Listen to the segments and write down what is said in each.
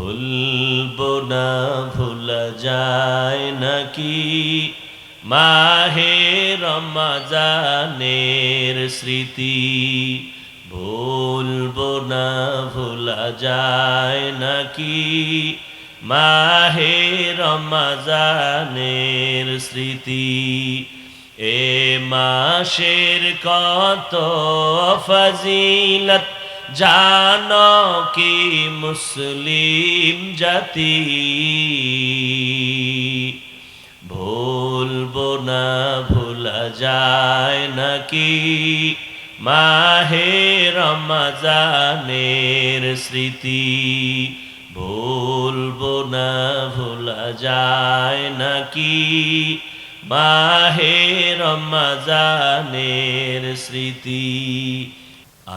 ভুলবো না ভোলা যায় নাকি মাহে রমজানের স্মৃতি। ভুলবো না ভোলা যায় নাকি মাহে রমজানের স্মৃতি। এ মাসের কত ফজিলত জানো কি মুসলিম জাতি। ভুলবো না ভোলা যায় নাকি মাহে রমজানের স্মৃতি। ভুলবো না ভোলা যায় নাকি মাহে রমজানের স্মৃতি।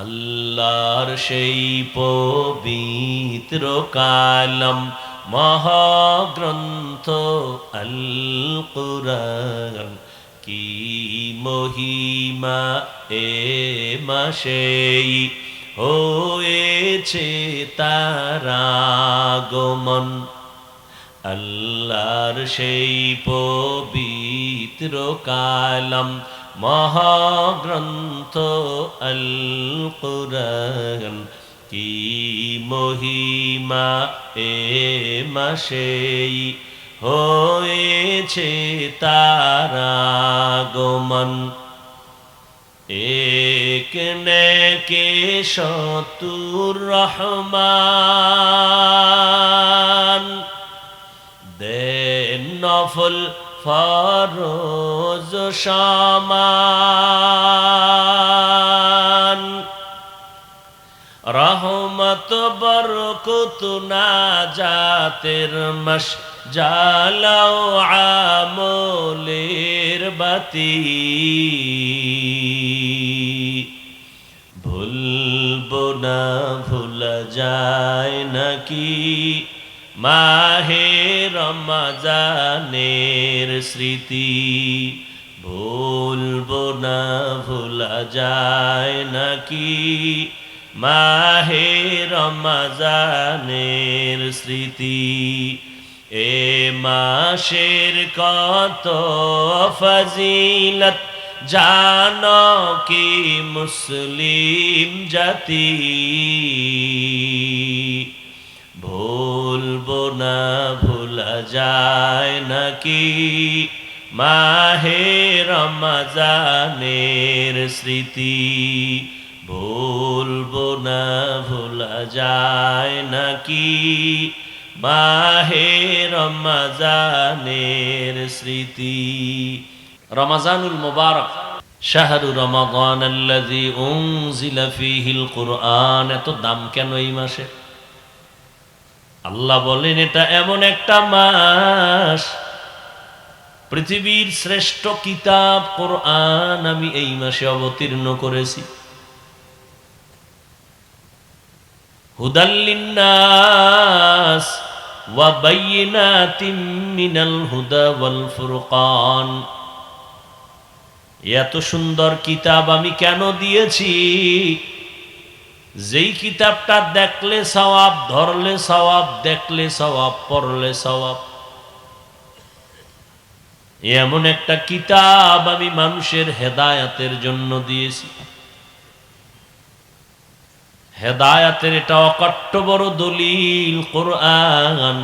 আল্লাহর সেই পবিত্র কালাম মহাগ্রন্থ আল কুরআন কি মহিমা এ মাসেই হয়েছে তার আগমন। আল্লাহর সেই পবিত্র কালাম মহাগ্রন্থ আল কুরআন কি মহিমা এ মাসেই হয়েছে তার আগমন। এক নেকে শতুর রহমান দেন নফল ফরজ সমান। রহমত বরকত নাজাতের মাস জালাও আমলের বাতি। ভুলবো না ভোলা যায় নাকি মাহে রমজানের স্মৃতি। ভুলবো না ভোলা যায় নাকি মাহে রমজানের স্মৃতি। এ মাসের কত ফজিলত জানো কি মুসলিম জাতি। ভুলবো না ভোলা যায় নাকি মাহে রমজানের স্মৃতি। ভুলবো না ভোলা যায় নাকি মাহে রমজানের স্মৃতি। রমজানুল মুবারক শাহরু রমাদান আল্লাযী উনজিলা ফীহিল কুরআন। এত দাম কেন এই মাসে? আল্লাহ বলেন এটা এমন একটা মাস, পৃথিবীর শ্রেষ্ঠ কিতাব কোরআন আমি এই মাসে অবতীর্ণ করেছি। হুদাল লিন্নাস ওয়া বাইয়িনাতিম মিনাল হুদা ওয়াল ফুরকান। এত সুন্দর কিতাব আমি কেন দিয়েছি? যেই কিতাবটা দেখলে সওয়াব, ধরলে সওয়াব, দেখলে সওয়াব, পড়লে সওয়াব। এমন একটা কিতাব আমি মানুষের হেদায়েতের জন্য দিয়েছি। হেদায়েতের এটা অকট্ট বড় দলিল কোরআন।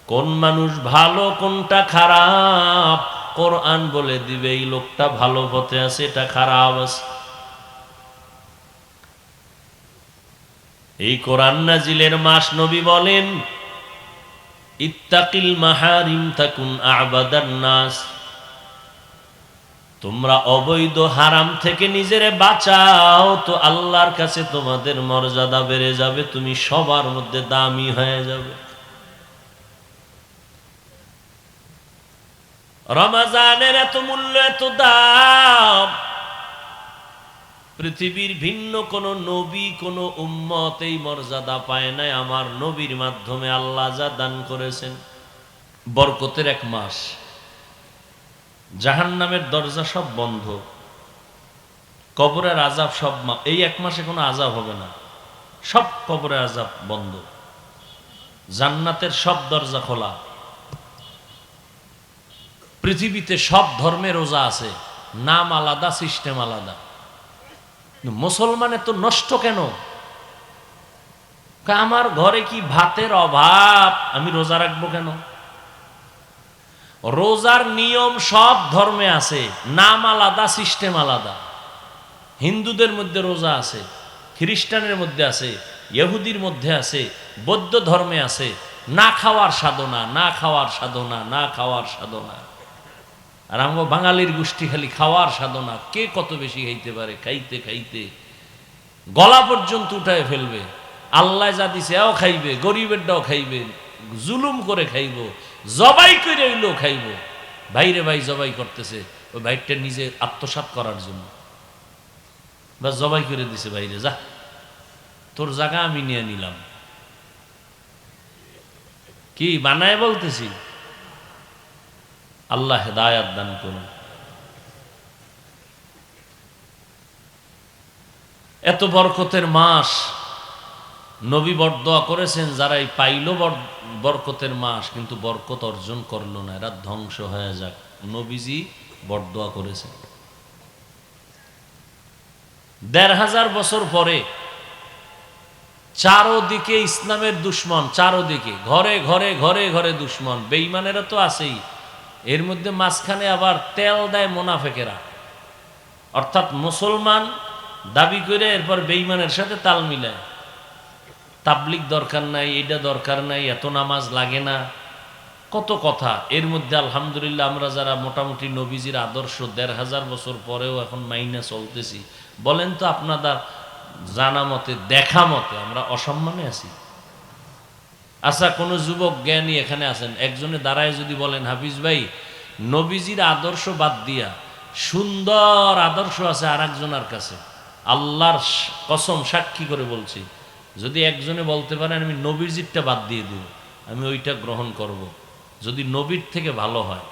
কোন মানুষ ভালো কোনটা খারাপ কোরআন বলে দিবে। এই লোকটা ভালো পথে আছে, এটা খারাপ আছে। এই কোরআন নাজিলের মাস নবী বলেন ইত্তাকিল মাহারিম তাকুন আবাদান নাস। তোমরা অবৈধ হারাম থেকে নিজেরে বাঁচাও তো আল্লাহর কাছে তোমাদের মর্যাদা বেড়ে যাবে, তুমি সবার মধ্যে দামি হয়ে যাবে। রমজানের এত মূল্য, এত দাম পৃথিবীর ভিন্ন কোন নবী কোন উম্মত এই মর্যাদা পায় নাই। আমার নবীর মাধ্যমে আল্লাহ যা দান করেছেন। বরকতের এক মাস, জাহান্নামের দরজা সব বন্ধ, কবরের আযাব সব এই এক মাসে কোনো আযাব হবে না, সব কবরের আযাব বন্ধ। জান্নাতের সব দরজা খোলা। পৃথিবীতে সব ধর্মে রোজা আছে, নাম আলাদা, সিস্টেম আলাদা। মুসলমানের তো নষ্ট কেন? আমার ঘরে কি ভাতের অভাব, আমি রোজা রাখবো কেন? রোজার নিয়ম সব ধর্মে আছে, নাম আলাদা, সিস্টেম আলাদা। হিন্দুদের মধ্যে রোজা আছে, খ্রিস্টানের মধ্যে আছে, ইহুদির মধ্যে আছে, বৌদ্ধ ধর্মে আছে। না খাওয়ার সাধনা, না খাওয়ার সাধনা, না খাওয়ার সাধনা। আর আমরা বাঙালির গোষ্ঠী খালি খাওয়ার সাধনা। কে কত বেশি খাইতে পারে, খাইতে খাইতে গলা পর্যন্ত উঠায় ফেলবে। আল্লাহ যা দিছে এও খাইবে, গরিবেরটাও খাইবে, জুলুম করে খাইব, জবাই করে হইলেও খাইব। ভাইরে ভাই জবাই করতেছে, ওই ভাইটা নিজে আত্মসাৎ করার জন্য, বা জবাই করে দিছে। ভাইরে যা, তোর জায়গা আমি নিয়ে নিলাম। কি বানায় বলতেছি? আল্লাহ হেদায়াত দান করুন। এত বরকতের মাস, নবী বরদোয়া করেছেন, যারা এই পাইল বরকতের মাস কিন্তু বরকত অর্জন করলো না, এরা ধ্বংস হয়ে যাক। নবীজি বরদোয়া করেছেন। ১৫০০ বছর পরে চারোদিকে ইসলামের দুশ্মন, চারোদিকে ঘরে ঘরে ঘরে ঘরে দুশ্মন। বেঈমানেরা তো আছেই, এর মধ্যে মাঝখানে আবার তেল দেয় মুনাফেকেরা, অর্থাৎ মুসলমান দাবি করে এরপর বেঈমানের সাথে তাল মিলায়। তাবলিগ দরকার নাই, এটা দরকার নাই, এত নামাজ লাগে না, কত কথা। এর মধ্যে আলহামদুলিল্লাহ আমরা যারা মোটামুটি নবীজির আদর্শ ১৫০০ বছর পরেও এখন মাইনা চলতেছি, বলেন তো আপনাদের জানা মতে, দেখা মতে আমরা অসম্মানে আছি? আচ্ছা, কোনো যুবক জ্ঞানী এখানে আছেন, একজনে দাঁড়ায় যদি বলেন, হাফিজ ভাই নবীজির আদর্শ বাদ দিয়া সুন্দর আদর্শ আছে আর একজনের কাছে, আল্লাহর কসম সাক্ষী করে বলছি, যদি একজনে বলতে পারেন আমি নবীজিরটা বাদ দিয়ে দিব, আমি ওইটা গ্রহণ করব, যদি নবীর থেকে ভালো হয়।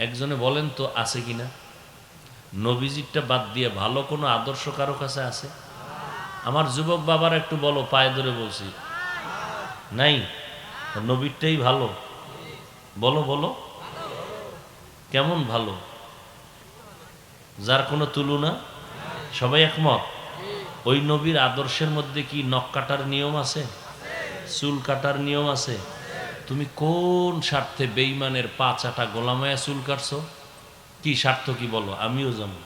একজনে বলেন তো আছে কিনা? নবীজিরটা বাদ দিয়ে ভালো কোনো আদর্শ কারো কাছে আছে? আমার যুবক বাবার একটু বলো, পায়ে ধরে বলছি, নাই? নবীরটাই ভালো, বলো বলো। কেমন ভালো? যার কোনো তুলনা? সবাই একমত? ওই নবীর আদর্শের মধ্যে কি নখ কাটার নিয়ম আছে? চুল কাটার নিয়ম আছে? তুমি কোন স্বার্থে বেঈমানের পা চাটা গোলামায়া চুল কাটছো? কি স্বার্থ, কি বলো? আমিও জানি।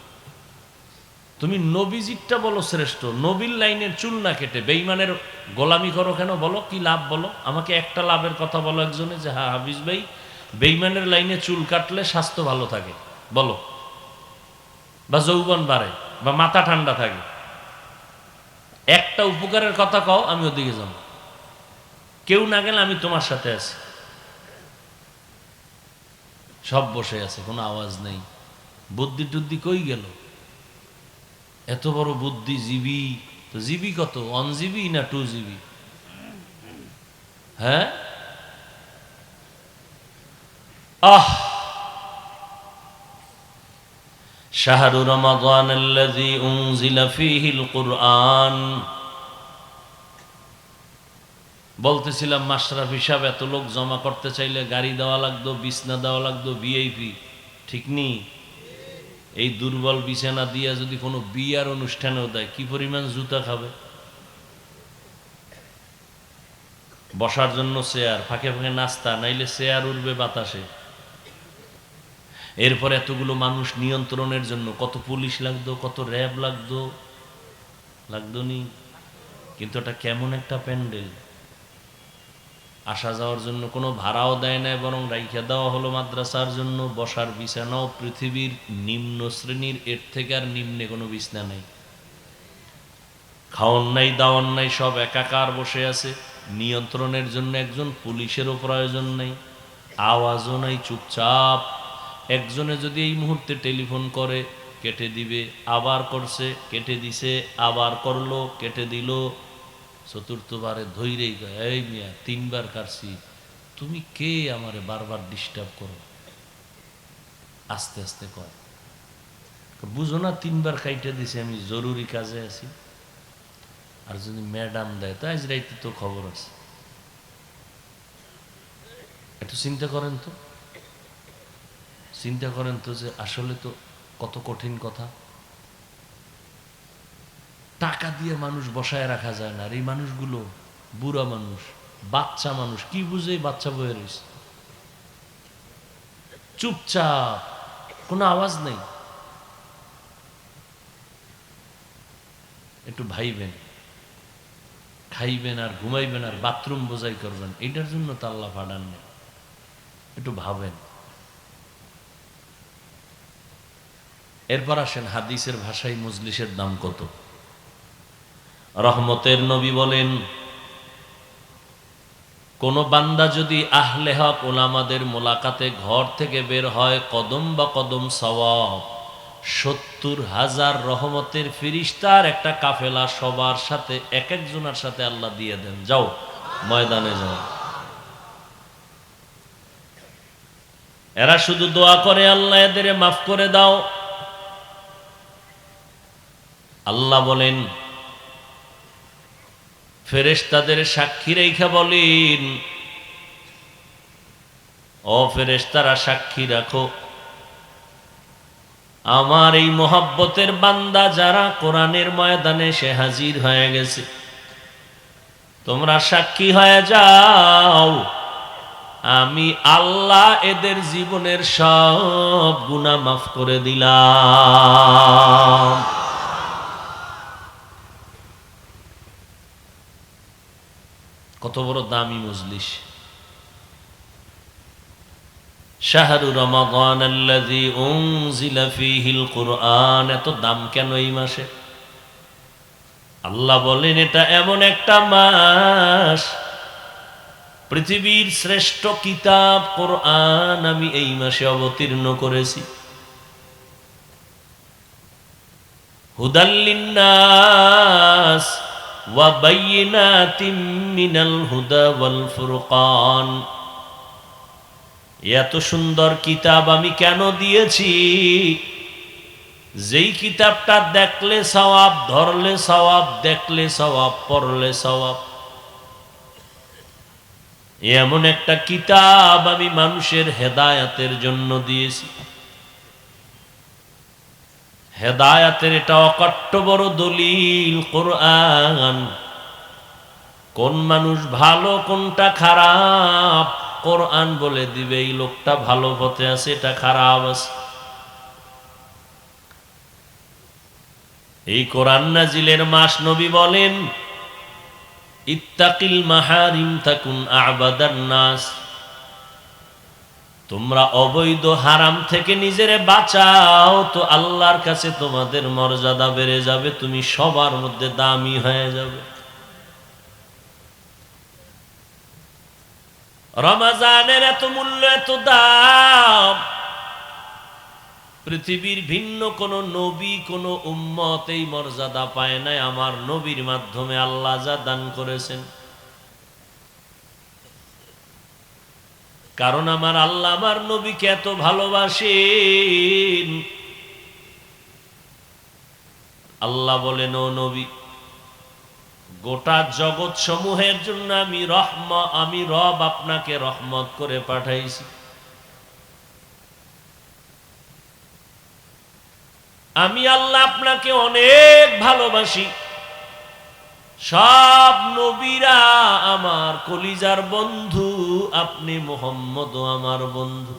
তুমি নবীজিরটা বলো শ্রেষ্ঠ, নবীর লাইনের চুল না কেটে বেঈমানের গোলামি করো কেন? বলো কি লাভ, বলো আমাকে একটা লাভের কথা বলো একজনে, যে হ্যাঁ হাফিজ ভাই বেঈমানের লাইনে চুল কাটলে স্বাস্থ্য ভালো থাকে, বলো, বা যৌবন বাড়ে, বা মাথা ঠান্ডা থাকে। একটা উপকারের কথা কও, আমি ওদিকে যাব। কেউ না গেলে আমি তোমার সাথে আছি। সব বসে আছে, কোনো আওয়াজ নেই। বুদ্ধি টুদ্ধি কই গেল? এত বড় বুদ্ধিজীবী, তো জিবি কত? 1 GB না 2 GB? হ্যাঁ, আহ, শাহরু রমাদান আল্লাযী উনজিলা ফীহিল কুরআন। বলতেছিলাম মাশরাফি সাহেব, এত লোক জমা করতে চাইলে গাড়ি দেওয়া লাগতো, বিছনা দেওয়া লাগতো, ভিআইপি, ঠিক নেই? এই দুর্বল বিছানা দিয়া যদি কোনো বিয়ার অনুষ্ঠানেও দেয়, কি পরিমাণ জুতা খাবে? বসার জন্য চেয়ার, ফাঁকে ফাঁকে নাস্তা, নাইলে চেয়ার উঠবে বাতাসে। এরপর এতগুলো মানুষ নিয়ন্ত্রণের জন্য কত পুলিশ লাগতো, কত র্যাব লাগতো, লাগতো নি? কিন্তু এটা কেমন একটা প্যান্ডেল! আসা যাওয়ার জন্য কোনো ভাড়াও দেয় না, বরং রাইখা দেওয়া হলো মাদ্রাসার জন্য। বসার বিছানাও পৃথিবীর নিম্ন শ্রেণীর, এর থেকে আর নিম্নে কোনো বিছনা নেই। খাওয়ান নাই, দাওয়ান নাই, সব একাকার বসে আছে। নিয়ন্ত্রণের জন্য একজন পুলিশেরও প্রয়োজন নেই, আওয়াজও নাই, চুপচাপ। একজনে যদি এই মুহূর্তে টেলিফোন করে, কেটে দিবে, আবার করছে, কেটে দিছে, আবার করলো, কেটে দিল। চতুর্থবারে ধৈরেই কয়, এই মিয়া 3 বার কাটছি, তুমি কে আমারে বারবার ডিস্টার্ব করো? আস্তে আস্তে কয়, বুঝো না 3 বার কাইটে দিছে, আমি জরুরি কাজে আছি। আর যদি ম্যাডাম দেয়, তো আজ রাইতে তো খবর আছে। একটু চিন্তা করেন তো, চিন্তা করেন তো যে আসলে তো কত কঠিন কথা। টাকা দিয়ে মানুষ বসায় রাখা যায় না, আর এই মানুষগুলো বুড়া মানুষ, বাচ্চা মানুষ, কি বুঝে বাচ্চা বয়ে রয়েছে, চুপচাপ, কোনো আওয়াজ নেই। একটু ভাইবেন, খাইবেন আর ঘুমাইবেন আর বাথরুম বোঝাই করবেন, এটার জন্য তো আল্লাহ পাঠান নেই। একটু ভাবেন। এরপর আসেন হাদিসের ভাষায় মজলিসের দাম কত। রহমতের নবী বলেন, কোন বান্দা যদি আহলে হক ওলামাদের মোলাকাতে ঘর থেকে বের হয়, কদম বা কদম সওয়াব 70,000 রহমতের ফিরিস্তার একটা কাফেলা সবার সাথে, এক একজনের সাথে আল্লাহ দিয়ে দেন, যাও ময়দানে যাও। এরা শুধু দোয়া করে, আল্লাহ এদের মাফ করে দাও। আল্লাহ বলেন, ফেরেশতাদের সাক্ষী রেখা বলেন, ও ফেরেশতারা সাক্ষী রাখো, আমার এই মোহাব্বতের বান্দা যারা কোরআনের ময়দানে সে হাজির হয়ে গেছে, তোমরা সাক্ষী হয়ে যাও, আমি আল্লাহ এদের জীবনের সব গুনাহ মাফ করে দিলাম। কত বড় দামি মজলিস। শাহরু রমাদান আল্লাযী উনজিলা ফীহিল কুরআন, এত দাম কেন এই মাসে? আল্লাহ বলেন, এটা এমন একটা মাস, পৃথিবীর শ্রেষ্ঠ কিতাব কোরআন আমি এই মাসে অবতীর্ণ করেছি। হুদাল লিন্নাস ওয়া বাইয়িনাতিম মিনাল হুদা ওয়াল ফুরকান। এত সুন্দর কিতাব আমি কেন দিয়েছি? যেই কিতাবটা দেখলে সওয়াব, ধরলে সওয়াব, দেখলে সওয়াব, পড়লে সওয়াব। এমন একটা কিতাব আমি মানুষের হেদায়াতের জন্য দিয়েছি। হেদায়াতের এটা অকট্ট বড় দলিল কোরআন। কোন মানুষ ভালো কোনটা খারাপ কোরআন বলে দিবে, এই লোকটা ভালো পথে আছে, এটা খারাপ আছে। এই কোরআন নাজিলের মাস, নবী বলেন, ইত্তাকিল মাহারিম তাকুন আবাদান নাস। তোমরা অবৈধ হারাম থেকে নিজেরে বাঁচাও, তো আল্লাহর কাছে তোমাদের মর্যাদা বেড়ে যাবে, তুমি সবার মধ্যে দামি হয়ে যাবে। রমজানের এত মূল্য, এত দাম, পৃথিবীর ভিন্ন কোন নবী, কোন উম্মত এই মর্যাদা পায় নাই। আমার নবীর মাধ্যমে আল্লাহ যা দান করেছেন, কারণ আমার আল্লাহ আমার নবীকে এত ভালোবাসেন। আল্লাহ বলেন, ও নবী, গোটা জগৎ সমূহের জন্য আমি রব আপনাকে রহমত করে পাঠাইছি। আমি আল্লাহ আপনাকে অনেক ভালোবাসি। সব নবীরা আমার কলিজার বন্ধু, আপনি মুহাম্মদ আমার বন্ধু।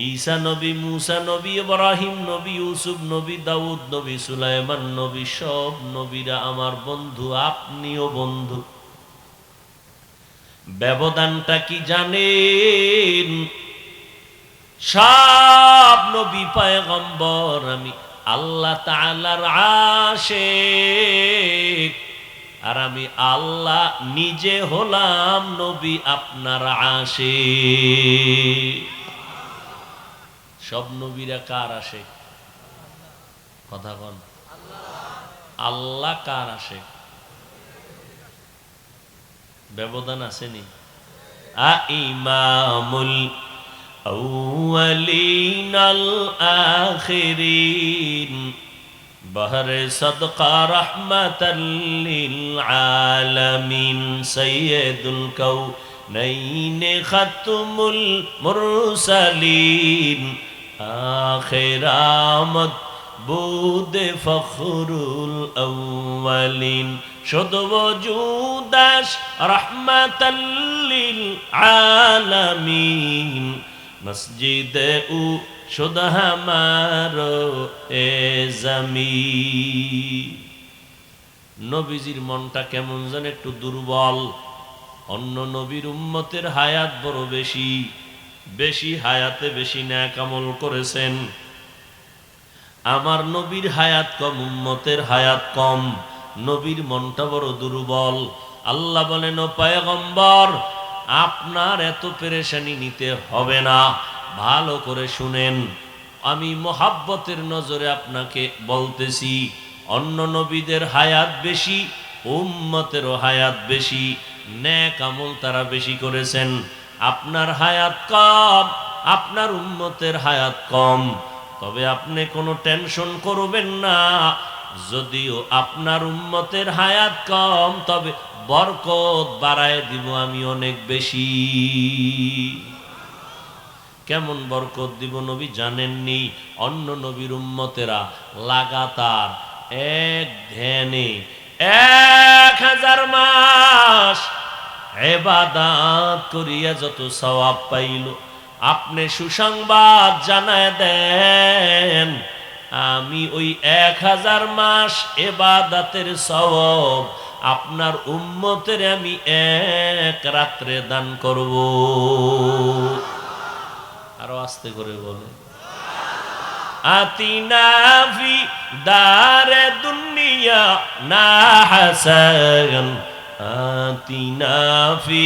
ঈসা নবী, মুসা নবী, ইব্রাহিম নবী, ইউসুফ নবী, দাউদ নবী, সুলাইমান নবী, সব নবীরা আমার বন্ধু, আপনিও বন্ধু। ব্যবধানটা কি জানেন? সব নবী পয়গম্বর আমি আল্লাহ তাআলার আশিক, আর আমি আল্লাহ নিজে হলাম নবী আপনার আশিক। সব নবীরা কার আশিক? কথা বল। আল্লাহ কার আশিক? ব্যবধান আসেনি? ইমামুল আউয়ালিন আল আখিরিন বহরে সদকা রাহমাতাল লিল আলামিন সাইয়্যিদুল নইনে খাতুমুল মুরসালিন আখিরামত বুদে ফখরুল আউয়ালিন শুধু ওজুদাস রাহমাতাল লিল আলামিন মসজিদে উ শুধু হামারো এ জমিন। নবীজির মনটা কেমন যেন একটু দুর্বল। অন্য নবীর উম্মতের হায়াত বড় বেশি, বেশি হায়াতে বেশি নেক আমল করেছেন। আমার নবীর হায়াত কম, উম্মতের হায়াত কম, নবীর মনটা বড় দুর্বল। আল্লাহ বলেন, ও পয়গম্বর, আপনার এত পেরেশানি নিতে হবে না। ভালো করে শুনেন, আমি মোহাব্বতের নজরে আপনাকে বলতেছি, অন্য নবীদের হায়াত বেশি, উম্মতেরও হায়াত বেশি, নেক আমল তারা বেশি করেছেন। আপনার হায়াত কম, আপনার উম্মতের হায়াত কম। তবে আপনি কোনো টেনশন করবেন না, যদিও আপনার উম্মতের হায়াত কম, তবে বরকত বাড়ায় দিব আমি অনেক বেশি। কেমন বরকত দিব নবী জানেননি? অন্য নবীর উম্মতেরা লাগাতার এক ধ্যানে 1000 মাস ইবাদত করিয়া যত সওয়াব পাইল, আপনি সুসংবাদ জানায় দেন, আমি ওই 1000 মাস ইবাদতের সওয়াব আপনার উম্মতের আমি এক রাত্রে দান করব। আরো আস্তে করে বলে, আতিনা ফি দারে দুনিয়া না হাসান, আতিনা ফি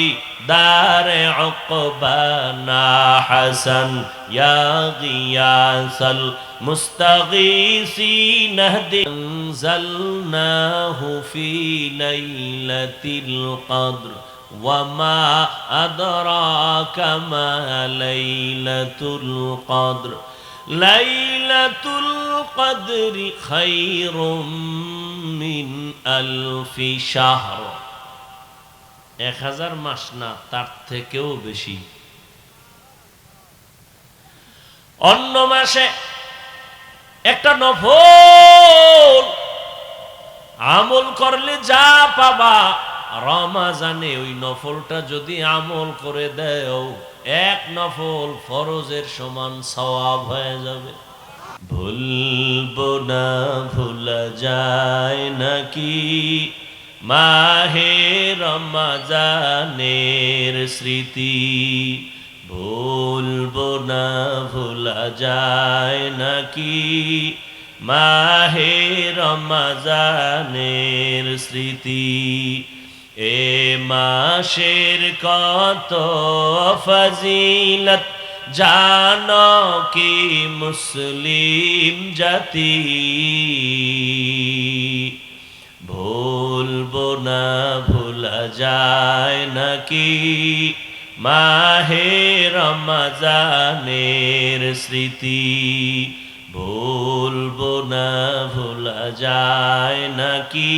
দারে উকবা না হাসান, ইয়া গিয়াসাল মুস্তাগীসিন ইহদি, আনজালনাহু ফি লাইলাতিল কদর ওয়ামা আদরাকা মা লাইলাতুল কদর, লাইলাতুল কদরি খায়রুম মিন আলফি শাহর। 1000 মাস না, তার থেকেও বেশি। অন্য মাসে একটা নফল আমল করলে যা পাবা, রমাজানে ওই নফলটা যদি আমল করে দেও, এক নফল ফরজের সমান সওয়াব হয়ে যাবে। ভুলবো না ভুলা যায় নাকি মাহে রমজানের স্মৃতি, ভুলবো না ভুলা যায় নাকি মাহে রমজানের স্মৃতি। এ মাসের কত ফজিলত জানো কি মুসলিম জাতি, ভুলবো না ভুলা যায় নাকি মাহে রমজানের স্মৃতি, ভুলবো না ভুলা যায় নাকি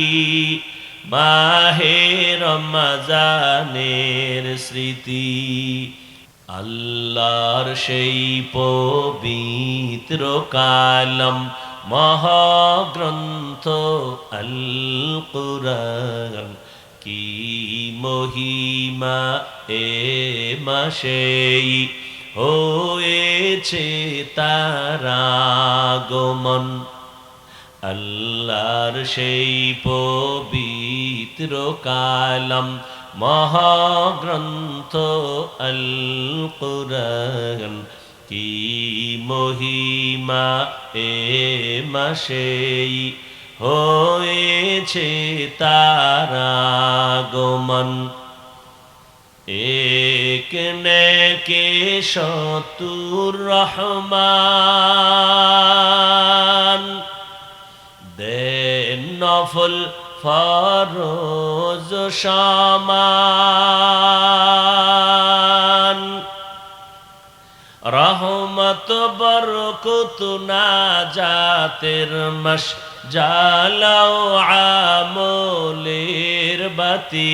মাহে রমজানের স্মৃতি। আল্লাহর সেই পবিত্র কালাম মহাগ্রন্থ আল কুরআন, কি মহিমা এ মাসেই হয়েছে তার আগমন। আল্লাহর সেই পবিত্র কালাম মহাগ্রন্থ আল কুরআন, কি মহিমা এ মাসেই হয়েছে তার আগমন। এক নেকে শতুর রহমান, দেন নফল ফরজ সমান, রহমত বরকত নাজাতের মাস, জালাও আমলের বাতি।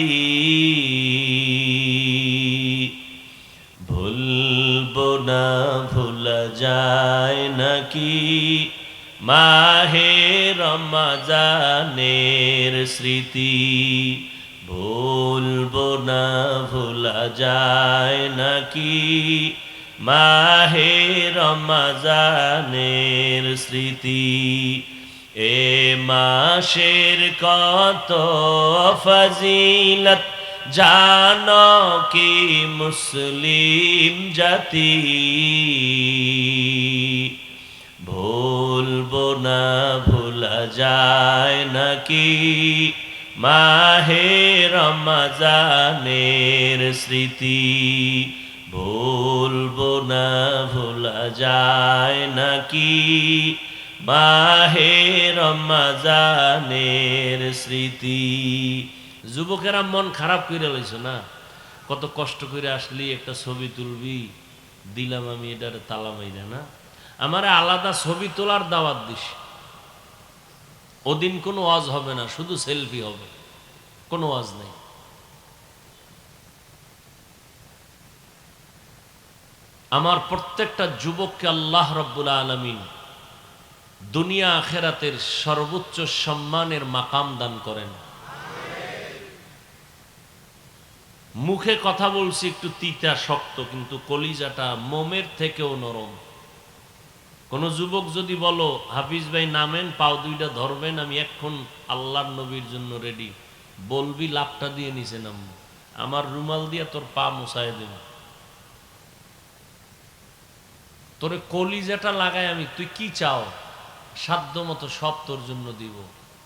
মাহে রমজানের স্মৃতি ভুলবো না, ভোলা যায় নাকি মাহে রমজানের স্মৃতি। এ মাসের কত ফজিলত জানো কি মুসলিম জাতি, ভুলবো না, ভোলা যায় নাকি মাহে রমজানের স্মৃতি, ভুলবো না, ভোলা যায় নাকি মাহে রমজানের স্মৃতি। যুবকেরা মন খারাপ করে লইছো না, কত কষ্ট করে আসলি একটা ছবি তুলবি, দিলাম আমি এটার তালা মাইরা না, আমারে আলাদা ছবি তোলার দাওয়াত দিস। ওদিন কোনো ওয়াজ হবে না, শুধু সেলফি হবে, কোনো ওয়াজ নেই। আমার প্রত্যেকটা যুবককে আল্লাহ রাব্বুল আলামিন দুনিয়া আখেরাতের সর্বোচ্চ সম্মানের মাকাম দান করেন। মুখে কথা বলছি একটু তিতা শক্ত, কিন্তু কলিজাটা মোমের থেকেও নরম। কোন যুবক যদি বলো হাফিজ ভাই নামেন, পাও দুইটা ধরবেন, আমি এখন আল্লাহর নবীর জন্য রেডি, বলবি লাভটা দিয়ে নিচে নামবো, আমার রুমাল দিয়ে তোর পা মুছায় দেব, তোরে কলিজাটা লাগায় আমি, তুই কি চাও সাধ্য মতো সব তোর জন্য দিব,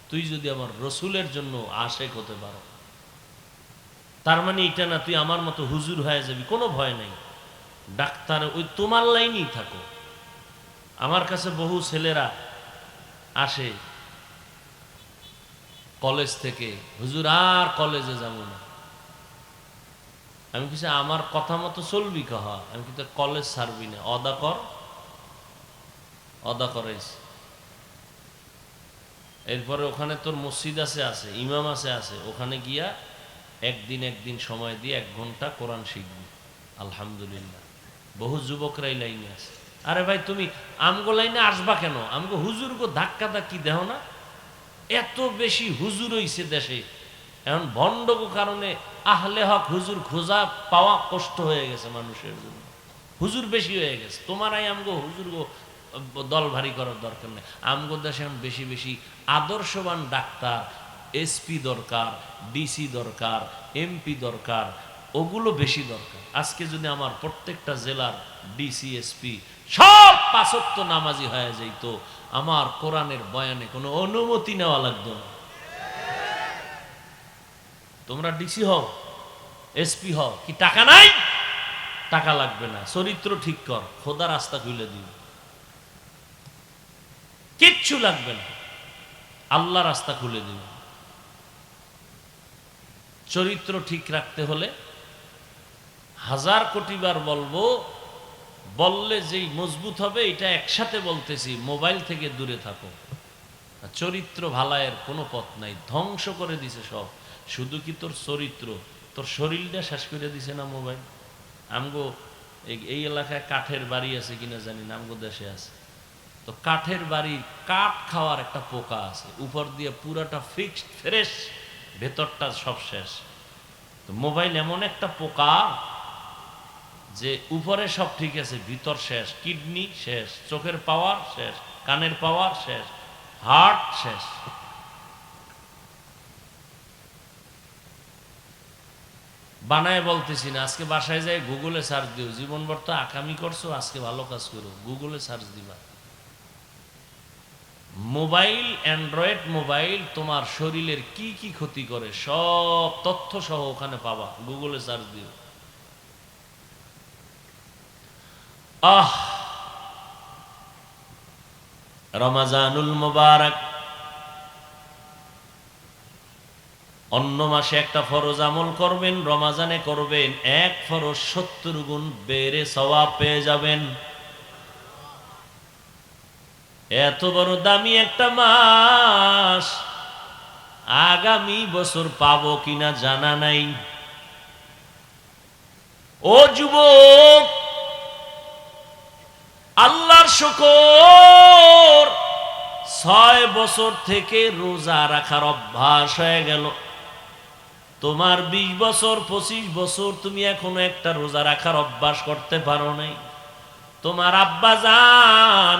তুই যদি আমার রসুলের জন্য আশেক হতে পারো। তার মানে এটা না তুই আমার মতো হুজুর হয়ে যাবি, কোনো ভয় নাই, ডাক্তার ওই তোমার লাইনেই থাকো। আমার কাছে বহু ছেলেরা আসে কলেজ থেকে, হুজুর আর কলেজে যাবো না। আমি কিছু আমার কথা মতো চলবি, কহা আমি কিন্তু কলেজ ছাড়বি না, অদা কর, অদা করাইছি। এরপরে ওখানে তোর মসজিদ আছে ইমাম আছে, ওখানে গিয়া একদিন সময় দিয়ে 1 ঘন্টা কোরআন শিখবি। আলহামদুলিল্লাহ, বহু যুবকরাই লাইনে আছে। আরে ভাই তুমি আমগো লাইনে আসবা কেন? আমগো হুজুর গো ধাক্কা ধাক্কি দেহ না, এত বেশি হুজুর হইছে দেশে, এখন ভণ্ডগো কারণে আহলে হক হুজুর খোঁজা পাওয়া কষ্ট হয়ে গেছে মানুষের জন্য, হুজুর বেশি হয়ে গেছে। তোমারাই আমগো হুজুর গো দল ভারী করার দরকার নেই। আমগো দেশে এখন বেশি বেশি আদর্শবান ডাক্তার, এসপি দরকার, ডিসি দরকার, এমপি দরকার, ওগুলো বেশি দরকার। আজকে যদি আমার প্রত্যেকটা জেলার ডিসি এসপি সব 5 ওয়াক্ত নামাজি হয়ে যাইত, আমার কোরআনের বয়ানে কোনো অনুমতি নেওয়া লাগতো না। তোমরা ডিসি হও, এসপি হও, কি টাকা নাই? টাকা লাগবে না, চরিত্র ঠিক কর, খোদা রাস্তা খুলে দিন, কিচ্ছু লাগবে না, আল্লাহ রাস্তা খুলে দিন। চরিত্র ঠিক রাখতে হলে 1000 কোটি বার বলবো, বললে যেই মজবুত হবে, এটা একসাথে বলতেছি, মোবাইল থেকে দূরে থাকো। চরিত্র ভালায়ের কোনো পথ নাই, ধ্বংস করে দিছে সব। শুধু কি তোর চরিত্র, তোর শরীরটা শেষ করে দিছে না মোবাইল। আমগো এই এলাকায় কাঠের বাড়ি আছে কিনা জানি না, আমগো দেশে আছে তো কাঠের বাড়ি, কাঠ খাওয়ার একটা পোকা আছে, উপর দিয়ে পুরাটা ফিক্সড ফ্রেশ, ভেতরটা সব শেষ। তো মোবাইল এমন একটা পোকা যে উপরে সব ঠিক আছে, ভিতর শেষ, কিডনি শেষ, চোখের পাওয়ার শেষ, কানের পাওয়ার শেষ, হার্ট শেষ। বানায় বলতেছি না, আজকে বাসায় যাই গুগলে সার্চ দিও, জীবনভর তো আকামি করছো, আজকে ভালো কাজ করো, গুগলে সার্চ দিবা। মোবাইল, অ্যান্ড্রয়েড মোবাইল তোমার শরীরের কি কি ক্ষতি করে সব তথ্য সহ ওখানে পাবা, গুগলে সার্চ দিও। রমাজানুল মুবারক, অন্য মাসে একটা ফরজ আমল করবেন, রমাজানে করবেন 1 ফরজ 70 গুণ বেড়ে সওয়াব পেয়ে যাবেন। এত বড় দামি একটা মাস আগামী বছর পাবো কিনা জানা নাই। ও যুবক, আল্লাহর শুকর, 6 বছর থেকে রোজা রাখার অভ্যাস হয়ে গেল। তোমার 20 বছর 25 বছর তুমি এখনো একটা রোজা রাখার অভ্যাস করতে পারো নাই। তোমার আব্বা জান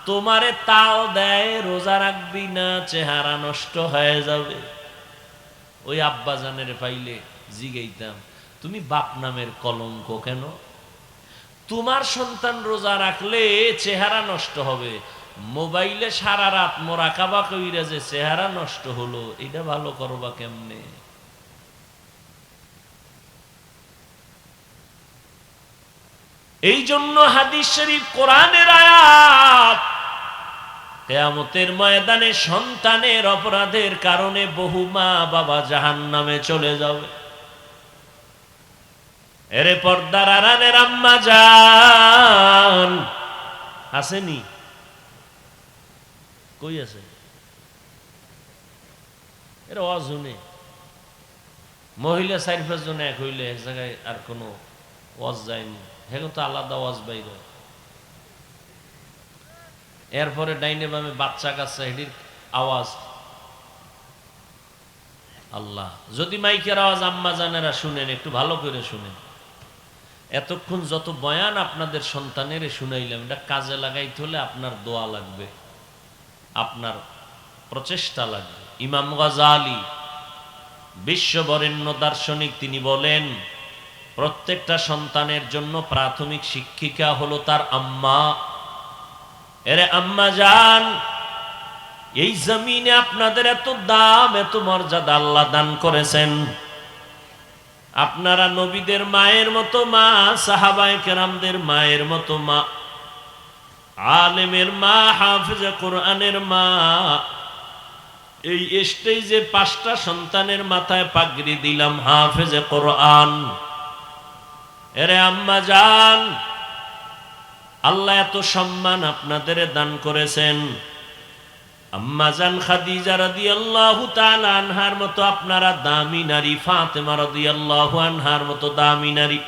তোমারে তাও দেয় রোজা রাখবি না, চেহারা নষ্ট হয়ে যাবে। ওই আব্বা জানের পাইলে জিগাইতাম, তুমি বাপ নামের কলঙ্ক কেন? তোমার সন্তান রোজা রাখলে চেহারা নষ্ট হবে, মোবাইলে সারা রাত মোরাকাবা কইরা যে চেহারা নষ্ট হলো, এটা ভালো করবা কেমনে? এই জন্য হাদিস শরীফ কোরআনের আয়াত, কিয়ামতের ময়দানে সন্তানের অপরাধের কারণে বহু মা বাবা জাহান্নামে চলে যাবে। এরে পর্দার আড়ালের আম্মা জান আসেনি? কই আছে? এর ওয়াজ শুনে মহিলা 4-5 জন এক হইলে এক জায়গায় আর কোনো ওয়াজ যায়নি, এখন তো আলাদা ওয়াজ বাইরে। এরপরে ডাইনে বামে বাচ্চা কাচ্চা হেডির আওয়াজ। আল্লাহ, যদি মাইকের আওয়াজ আম্মা জানেরা শুনেন, একটু ভালো করে শুনেন। এতক্ষণ যত বয়ান আপনাদের সন্তানের শুনাইলাম, এটা কাজে লাগাইতে হলে আপনার দোয়া লাগবে, আপনার প্রচেষ্টা লাগবে। ইমাম গাজ্জালী বিশ্ববরেণ্য দার্শনিক, তিনি বলেন প্রত্যেকটা সন্তানের জন্য প্রাথমিক শিক্ষিকা হলো তার আম্মা। এরে আম্মা জান, এই জমিনে আপনাদের এত দাম, এত মর্যাদা আল্লাহ দান করেছেন। আপনারা নবীদের মায়ের মতো মা, সাহাবায়ে কেরামদের মায়ের মতো মা, আলেমের মা, হাফেজে কোরআনের মা। এই স্টেজে 5টা সন্তানের মাথায় পাগড়ি দিলাম, হাফেজে কোরআন। এরে আম্মা জান, আল্লাহ এত সম্মান আপনাদের দান করেছেন। আম্মা জান খাদিজা রাদিয়াল্লাহু তাআলা আনহার মতো আপনারা দামি নারী, ফাতেমা রাদিয়াল্লাহু আনহার মতো দামি নারী,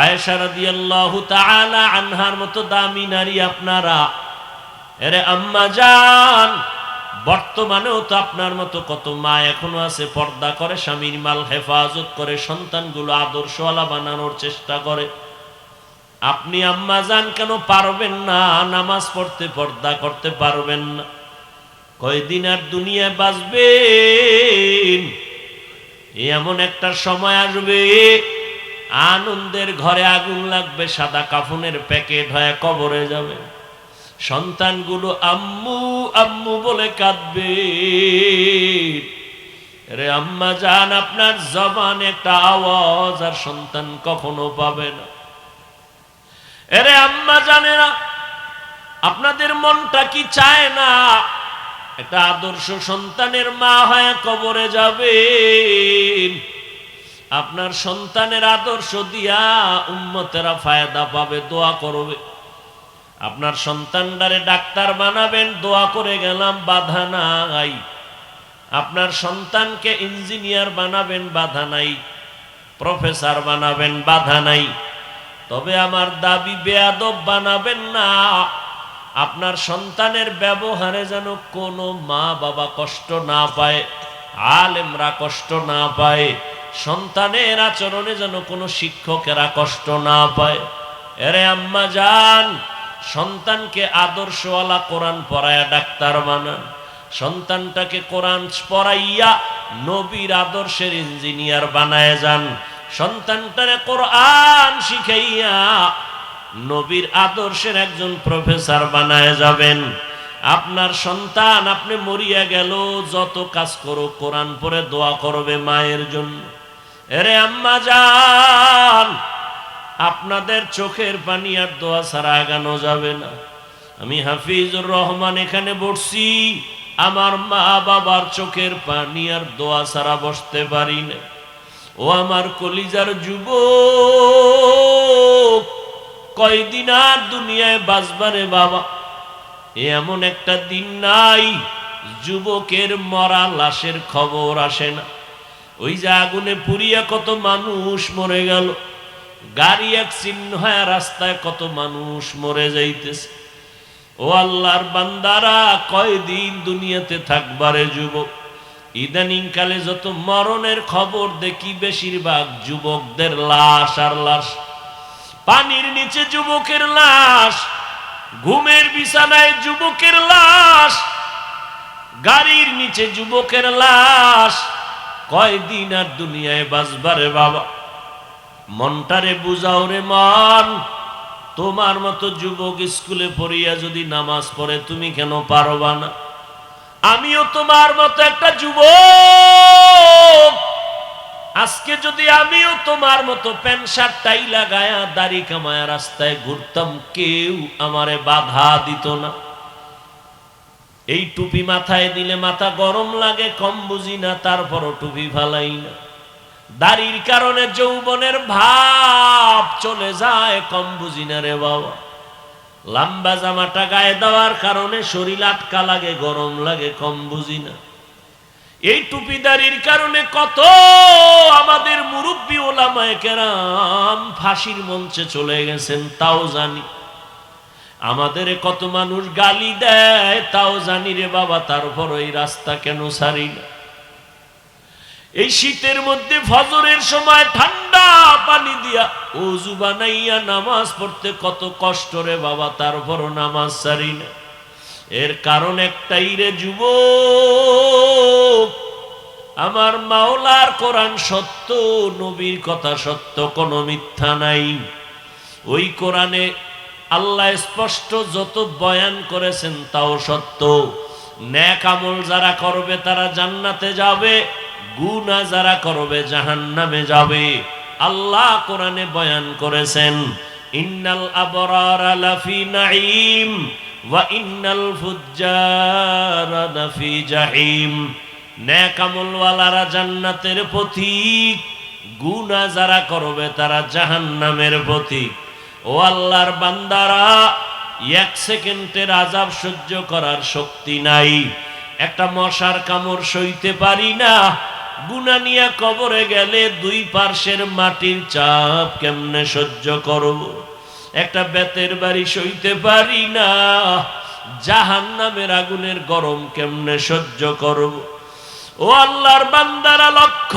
আয়েশা রাদিয়াল্লাহু তাআলা আনহার মতো দামি নারী আপনারা। এরে আম্মা জান, বর্তমানেও তো আপনার মতো কত মা এখনো আছে, পর্দা করে, স্বামীর মাল হেফাজত করে, সন্তানগুলো আদর্শওয়ালা বানানোর চেষ্টা করে। আপনি আম্মা জান কেন পারবেন না? নামাজ পড়তে, পর্দা করতে পারবেন না? কয়দিন আর দুনিয়ায় বাঁচবেন? এমন একটা সময় আসবে, আনন্দের ঘরে আগুন লাগবে, সাদা কাফনের প্যাকেট হয়ে কবরে যাবে। সন্তানগুলো আম্মু আম্মু বলে কাঁদবে। রে আম্মা জান, আপনার জবান একটা আওয়াজ আর সন্তান কখনো পাবে না। এরে আম্মা জানেরা, আপনাদের মনটা কি চায় না একটা আদর্শ সন্তানের মা হয়ে কবরে যাবেন? আপনার সন্তানের আদর্শ দিয়া উম্মতেরা ফায়দা পাবে, দোয়া করবে। আপনার সন্তানটারে ডাক্তার বানাবেন, দোয়া করে গেলাম, বাধা নাই। আপনার সন্তানকে ইঞ্জিনিয়ার বানাবেন, বাধা নাই। প্রফেসর বানাবেন, বাধা নাই। তবে আমার দাবি, বেয়াদব বানাবেন না। আপনার সন্তানের ব্যবহারে যেন কোনো মা বাবা কষ্ট না পায়, আলেমরা কষ্ট না পায়, সন্তানের আচরণে যেন কোনো শিক্ষকেরা কষ্ট না পায়। এরে আম্মা জান, সন্তানকে আদর্শওয়ালা কোরআন পড়ায়া ডাক্তার বানান, সন্তানটাকে কোরআন পড়াইয়া নবীর আদর্শের ইঞ্জিনিয়ার বানায় যান। সন্তানটারে কোরআন শিখাইয়া নবীর আদর্শের একজন প্রফেসর বানায় যাবেন। আপনার সন্তান আপনি মরিয়া গেল, যত কাজ করো কোরআন পড়ে দোয়া করবে মায়ের জন্য। এরে আম্মা জান, আপনাদের চোখের পানি আর দোয়া ছাড়া আগানো যাবে না। আমি হাফিজুর রহমান এখানে বসছি, আমার মা বাবার চোখের পানি আর দোয়া ছাড়া বসতে পারি না। ও আমার কলিজার যুবক, কয়দিন আর দুনিয়ায় বাঁচবারে বাবা? এমন একটা দিন নাই যুবকের মরা লাশের খবর আসে না। ওই যে আগুনে পুড়িয়া কত মানুষ মরে গেল, গাড়ি অ্যাক্সিডেন্ট হয়ে রাস্তায় কত মানুষ মরে যাইতেছে। ও আল্লাহর বান্দারা, কয়দিন দুনিয়াতে থাকবারে যুবক? ইদানিং কালে যত মরণের খবর দেখি বেশিরভাগ যুবকদের লাশ আর লাশ। পানির নিচে যুবকের লাশ, ঘুমের বিছানায় যুবকের লাশ, গাড়ির নিচে যুবকের লাশ। কয়দিন আর দুনিয়ায় বাঁচবারে বাবা? মনটারে বুঝাও রে মন। তোমার মতো যুবক স্কুলে পড়িয়া যদি নামাজ পড়ে, তুমি কেন পারবা না? আমিও তোমার মতো একটা যুবক। আজকে যদি আমিও তোমার মতো প্যান্ট শার্ট টাই লাগায়া দাড়ি কামায়া রাস্তায় ঘুরতাম, কেউ আমারে বাধা দিত না। এই টুপি মাথায় দিলে মাথা গরম লাগে, কম বুঝি না, তারপরও টুপি ফালাই না। দাড়ির কারণে যৌবনের ভাব চলে যায়, কম বুঝি না রে বাবা। লম্বা জামাটা গায়ে দেওয়ার কারণে শরীর আটকা লাগে, গরম লাগে, কম বুঝি না। এই টুপি দাড়ির কারণে কত আমাদের মুরব্বী ওলামায়ে কেরাম ফাঁসির মঞ্চে চলে গেছেন, তাও জানি। আমাদের কত মানুষ গালি দেয়, তাও জানি রে বাবা। তারপর ওই রাস্তা কেন ছাড়ি না? এই শীতের মধ্যে ফজরের সময় ঠান্ডা পানি দিয়া ওযু বানাইয়া নামাজ পড়তে কত কষ্ট রে বাবা, তারপরও নামাজ ছাড়ি না। এর কারণ একটাই রে যুবক, আমার মাওলার কোরআন সত্য, নবীর কথা সত্য, কোনো মিথ্যা নাই। ওই কোরআনে আল্লাহ স্পষ্ট যত বয়ান করেছেন তাও সত্য। নেক আমল যারা করবে তারা জান্নাতে যাবে, গুনাহ যারা করবে জাহান্নামে যাবে। আল্লাহ কোরআনে বয়ান করেছেন, ইন্নাল আবরারা লাফি নাঈম ওয়া ইন্নাল ফুজ্জারা লাফি জাহিম। নেক আমলওয়ালারা জান্নাতের পথিক, গুনাহ যারা করবে তারা জাহান্নামের পথিক। ও আল্লাহর বান্দারা, এক সেকেন্ডের আযাব সহ্য করার শক্তি নাই। একটা মশার কামড় সইতে পারি না, গুনাহ নিয়ে কবরে গেলে দুই পার্শ্বের মাটির চাপ কেমনে সহ্য করব? একটা বেতের বাড়ি সইতে পারি না, জাহান্নামের আগুনের গরম কেমনে সহ্য করব? ও আল্লাহর বান্দারা, লক্ষ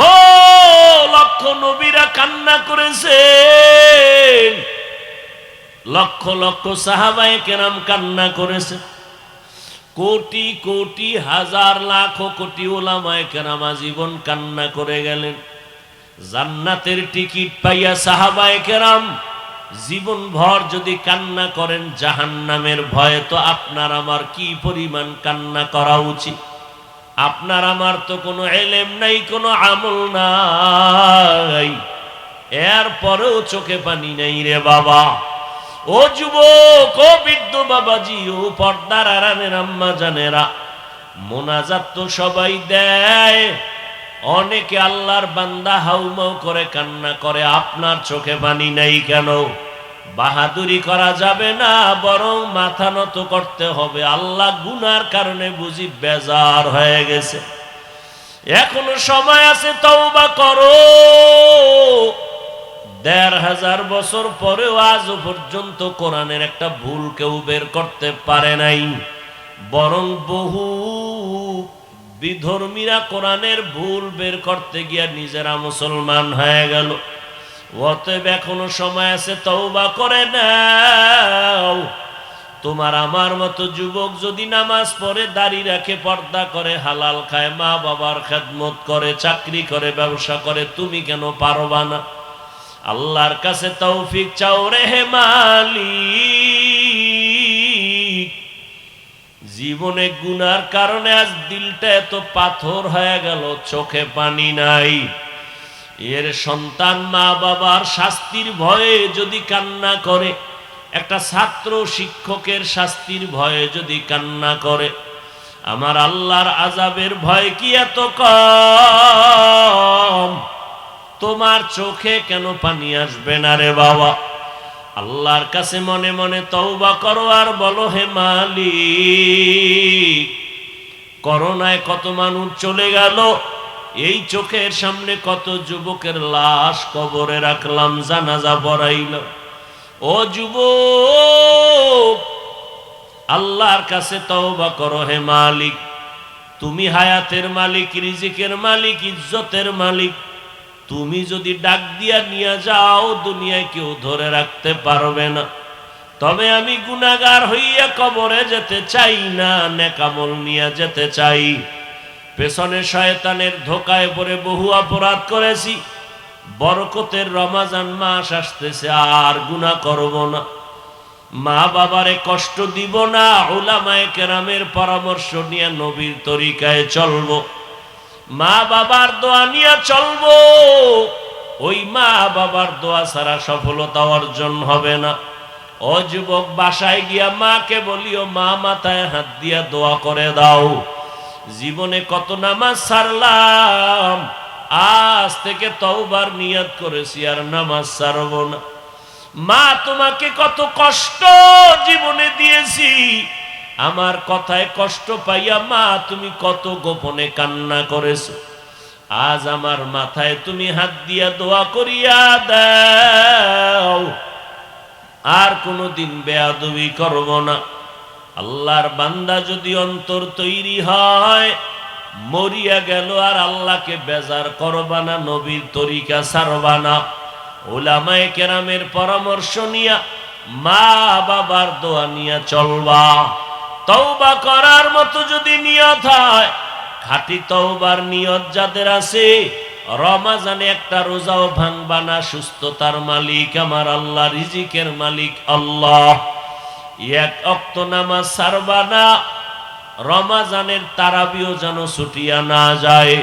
লক্ষ নবীরা কান্না করেছেন, লক্ষ লক্ষ সাহাবায়ে কেরাম কান্না করেছে, কোটি কোটি হাজার লাখ কোটি ওলামায়ে কেরাম আজীবন কান্না করে গেলেন। জান্নাতের টিকিট পাইয়া সাহাবায়ে কেরাম জীবন ভর যদি কান্না করেন, জাহান্নামের ভয়ে তো আপনার আমার কি পরিমাণ কান্না করা উচিত? আপনার আমার তো কোনো ইলম নাই, কোনো আমল নাই, এরপরেও চোখে পানি নাই রে বাবা। ও যুবক, ও বৃদ্ধ বাবাজি, ও পর্দার আড়ালের আম্মা জানেরা, মোনাজাত তো সবাই দেয়, অনেকে আল্লাহর বান্দা হাউমাউ করে কান্না করে, আপনার চোখে পানি নাই কেন? বাহাদুরি করা যাবে না, বরং মাথা নত করতে হবে। আল্লাহ গুনার কারণে বুঝি বেজার হয়ে গেছে, এখনো সময় আছে, তওবা করো। ১৫০০ বছর পরেও আজও পর্যন্ত কোরআনের একটা ভুল কেউ বের করতে পারে নাই, বরং বহু বিধর্মীরা কোরআনের ভুল বের করতে গিয়া নিজেরা মুসলমান হয়ে গেল। অতএব এখনো সময় আছে, তওবা করে নাও। তোমার আমার মতো যুবক যদি নামাজ পড়ে, দাড়ি রাখে, পর্দা করে, হালাল খায়, মা বাবার খেদমত করে, চাকরি করে, ব্যবসা করে, তুমি কেন পারবা না? আল্লাহর কাছে তৌফিক চাও রে হে মালিক। জীবনে গুনার কারণে আজ দিলটা এত পাথর হয়ে গেল, চোখে পানি নাই। এর সন্তান মা বাবার শাস্তির ভয়ে যদি কান্না করে, একটা ছাত্র শিক্ষকের শাস্তির ভয়ে যদি কান্না করে, আমার আল্লাহর আযাবের ভয় কি এত কম? তোমার চোখে কেন পানি আসবে না রে বাবা? আল্লাহর কাছে মনে মনে তওবা করো আর বলো, হে মালিক, করোনায় কত মানুষ চলে গেল, এই চোখের সামনে কত যুবকের লাশ কবরে রাখলাম, জানাজা পড়াইল। ও যুবক, আল্লাহর কাছে তওবা করো। হে মালিক, তুমি হায়াতের মালিক, রিজিকের মালিক, ইজ্জতের মালিক। তুমি যদি ডাক দিয়া নিয়ে যাও, দুনিয়ায় কেউ ধরে রাখতে পারবে না। তবে আমি গুনাহগার হইয়া কবরে যেতে চাই না, নেকামল নিয়ে যেতে চাই। পেছনে শয়তানের ধোকায় পড়ে বহু অপরাধ করেছি। বরকতের রমজান মাস আসতেছে, আর গুনাহ করব না। মা বাবারে কষ্ট দিব না, উলামায়ে কেরামের পরামর্শ নিয়ে নবীর তরিকায় চলবো। মা বাবার দোয়া নিয়ে চলবো। ওই মা বাবার দোয়া ছাড়া সফলতা অর্জন হবে না। ও যুবক, বাসায় গিয়া মাকে বলিও, মা মাথায় হাত দিয়া দোয়া করে দাও। জীবনে কত নামাজ ছাড়লাম, আজ থেকে তওবার নিয়ত করেছি আর নামাজ ছাড়ব না। মা, তোমাকে কত কষ্ট জীবনে দিয়েছি, আমার কথায় কষ্ট পাইয়া মা তুমি কত গোপনে কান্না করেছো। আজ আমার মাথায় তুমি হাত দিয়া দোয়া করিয়া দাও, আর কোনদিন বেয়াদবি করব না। আল্লাহর বান্দা যদি অন্তর তৈরি হয়, মরিয়া গেল আর আল্লাহকে বেজার করবা না, নবীর তরিকা ছাড়বা না। উলামায়ে কেরামের পরামর্শ নিয়া, মা বাবার দোয়া নিয়া চলবা। তওবা করার মতো যদি নিয়ত হয়, খাঁটি তওবার নিয়ত যাদের আছে, রমজানে একটা রোজাও ভাঙবা না। সুস্থতার মালিক আমার আল্লাহ, রিজিকের মালিক আল্লাহ। এক ওয়াক্ত নামাজ ছাড়বা না। রমজানের তারাবিও যেন ছুটিয়া না যায়।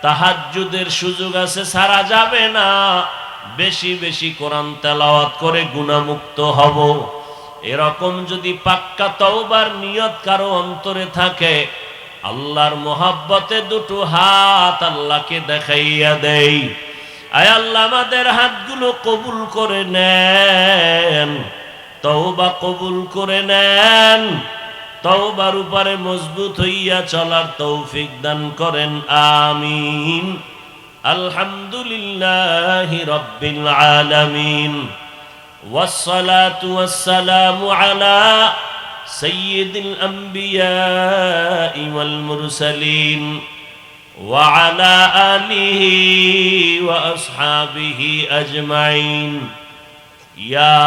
তাহাজ্জুদের সুযোগ আছে, ছাড়া যাবে না। বেশি বেশি কোরআন তেলাওয়াত করে গুনাহমুক্ত হব। এরকম যদি পাক্কা তওবার নিয়ত কারো অন্তরে থাকে, আল্লাহর মোহাব্বতে দুটো হাত আল্লাহকে দেখাইয়া দেই। আয় আল্লাহ, আমাদের হাতগুলো কবুল করে নেন, তওবা কবুল করে নেন। তওবার উপরে মজবুত হইয়া চলার তৌফিক দান করেন, আমিন। আলহামদুলিল্লাহি রাব্বিল আলামিন, ওয়াসসালাতু ওয়াসসালামু আলা সাইয়্যিদিল আমবিয়াই ওয়াল মুরসালিন ওয়া আলা আলিহি ওয়া আসহাবিহি আজমাইন। ইয়া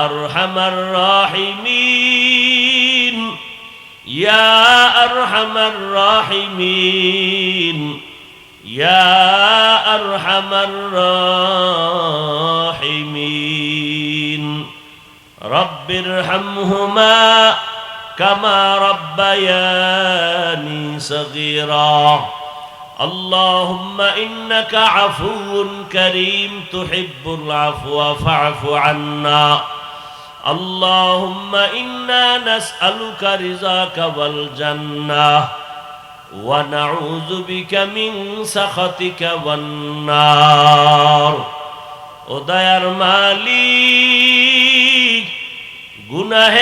আরহামার রাহিমিন, ইয়া আরহামার রাহিমিন, ইয়া আরহামার রাহিমিন। রব্বিরহামহুমা কামা রব্বায়ানি সগীরা। اللهم إنك عفو كريم تحب العفو فاعف عنا. اللهم إنا نسألك رضاك والجنة ونعوذ بك من سخطك والنار. ও দয়ার মালিক, গুনাহে